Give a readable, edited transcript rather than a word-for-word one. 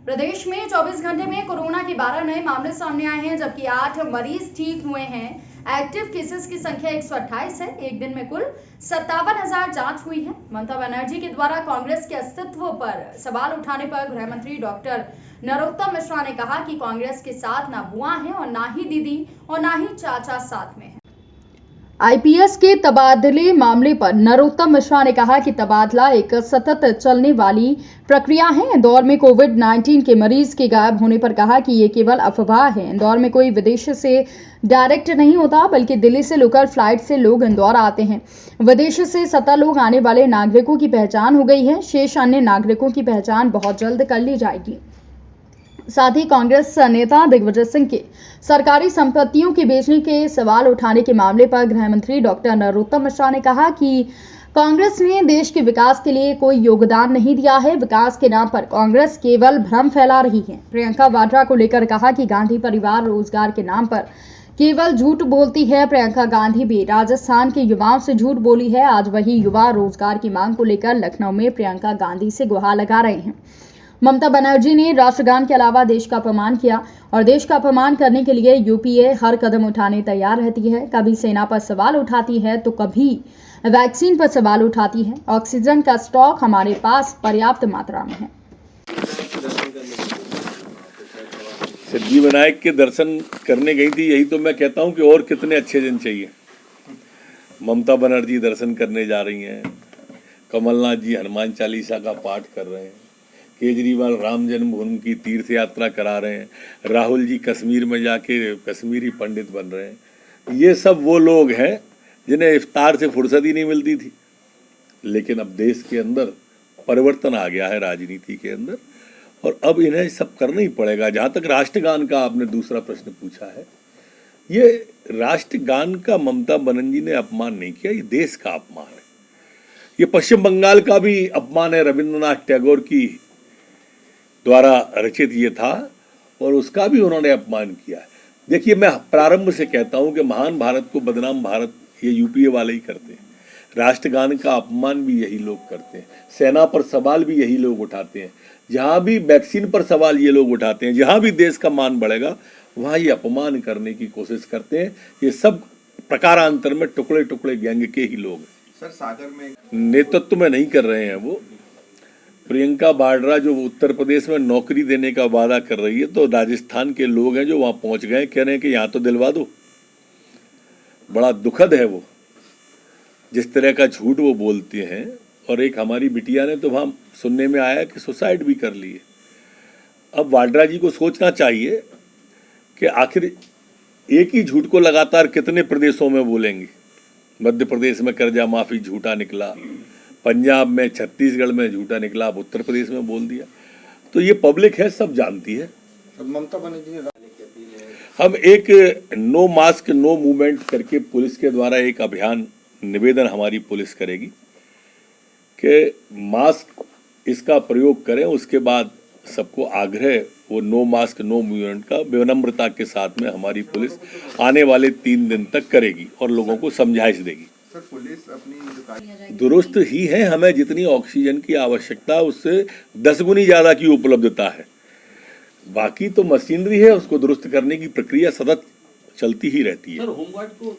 प्रदेश में 24 घंटे में कोरोना के 12 नए मामले सामने आए हैं, जबकि 8 मरीज ठीक हुए हैं। एक्टिव केसेस की संख्या 128 है। एक दिन में कुल 57,000 जांच हुई है। ममता बनर्जी के द्वारा कांग्रेस के अस्तित्व पर सवाल उठाने पर गृह मंत्री डॉक्टर नरोत्तम मिश्रा ने कहा कि कांग्रेस के साथ ना बुआ है और ना ही दीदी और ना ही चाचा साथ में है। आईपीएस के तबादले मामले पर नरोत्तम मिश्रा ने कहा कि तबादला एक सतत चलने वाली प्रक्रिया है। इंदौर में कोविड-19 के मरीज के गायब होने पर कहा कि ये केवल अफवाह है। इंदौर में कोई विदेश से डायरेक्ट नहीं होता, बल्कि दिल्ली से लोकल फ्लाइट से लोग इंदौर आते हैं। विदेश से 17 लोग आने वाले नागरिकों की पहचान हो गई है। शेष अन्य नागरिकों की पहचान बहुत जल्द कर ली जाएगी। साथ ही कांग्रेस नेता दिग्विजय सिंह के सरकारी संपत्तियों के बेचने के सवाल उठाने के मामले पर गृह मंत्री डॉक्टर नरोत्तम मिश्रा ने कहा कि कांग्रेस ने देश के विकास के लिए कोई योगदान नहीं दिया है। विकास के नाम पर कांग्रेस केवल भ्रम फैला रही है। प्रियंका वाड्रा को लेकर कहा कि गांधी परिवार रोजगार के नाम पर केवल झूठ बोलती है। प्रियंका गांधी भी राजस्थान के युवाओं से झूठ बोली है। आज वही युवा रोजगार की मांग को लेकर लखनऊ में प्रियंका गांधी से गुहार लगा रहे हैं। ममता बनर्जी ने राष्ट्रगान के अलावा देश का अपमान किया और देश का अपमान करने के लिए यूपीए हर कदम उठाने तैयार रहती है। कभी सेना पर सवाल उठाती है तो कभी वैक्सीन पर सवाल उठाती है। ऑक्सीजन का स्टॉक हमारे पास पर्याप्त मात्रा में है। सिद्धि विनायक के दर्शन करने गई थी, यही तो मैं कहता हूं कि और कितने अच्छे दिन चाहिए। ममता बनर्जी दर्शन करने जा रही हैं, कमलनाथ जी हनुमान चालीसा का पाठ कर रहे हैं, केजरीवाल राम जन्मभूमि की तीर्थ यात्रा करा रहे हैं, राहुल जी कश्मीर में जाके कश्मीरी पंडित बन रहे हैं। ये सब वो लोग हैं जिन्हें इफ्तार से फुर्सत ही नहीं मिलती थी। लेकिन अब देश के अंदर परिवर्तन आ गया है, राजनीति के अंदर, और अब इन्हें सब करना ही पड़ेगा। जहाँ तक राष्ट्रगान का आपने दूसरा प्रश्न पूछा है, ये राष्ट्रगान का ममता बनर्जी ने अपमान नहीं किया, ये देश का अपमान है। ये पश्चिम बंगाल का भी अपमान है। रविंद्रनाथ टैगोर की द्वारा रचित ये था और उसका भी उन्होंने अपमान किया है। देखिए, मैं प्रारंभ से कहता हूं कि महान भारत को बदनाम भारत ये यूपीए वाले ही करते हैं। राष्ट्रगान का अपमान भी यही लोग करते हैं। सेना पर सवाल भी यही लोग उठाते हैं। जहां भी वैक्सीन पर सवाल ये लोग उठाते हैं, जहां भी देश का मान बढ़ेगा वहां ये अपमान करने की कोशिश करते हैं। ये सब प्रकारांतर में टुकड़े टुकड़े गैंग के ही लोग हैं। सर, सागर में नेतृत्व में नहीं कर रहे हैं वो। प्रियंका वाड्रा जो उत्तर प्रदेश में नौकरी देने का वादा कर रही है, तो राजस्थान के लोग हैं जो वहां पहुंच गए, कह रहे हैं कि यहां तो दिलवा दो। बड़ा दुखद है वो जिस तरह का झूठ वो बोलते हैं। और एक हमारी बिटिया ने तो वहां सुनने में आया कि सुसाइड भी कर ली है। अब वाड्रा जी को सोचना चाहिए कि आखिर एक ही झूठ को लगातार कितने प्रदेशों में बोलेंगे। मध्य प्रदेश में कर्जा माफी झूठा निकला, पंजाब में, छत्तीसगढ़ में झूठा निकला, अब उत्तर प्रदेश में बोल दिया। तो ये पब्लिक है, सब जानती है। ममता बनर्जी ने हम एक नो मास्क नो मूवमेंट करके पुलिस के द्वारा एक अभियान निवेदन हमारी पुलिस करेगी कि मास्क इसका प्रयोग करें। उसके बाद सबको आग्रह वो नो मास्क नो मूवमेंट का विनम्रता के साथ में हमारी पुलिस आने वाले 3 दिन तक करेगी और लोगों को समझाइश देगी। सर, पुलिस अपनी दुरुस्त ही है। हमें जितनी ऑक्सीजन की आवश्यकता उससे 10 गुनी ज्यादा की उपलब्धता है। बाकी तो मशीनरी है, उसको दुरुस्त करने की प्रक्रिया सतत चलती ही रहती है। सर, होमगार्ड को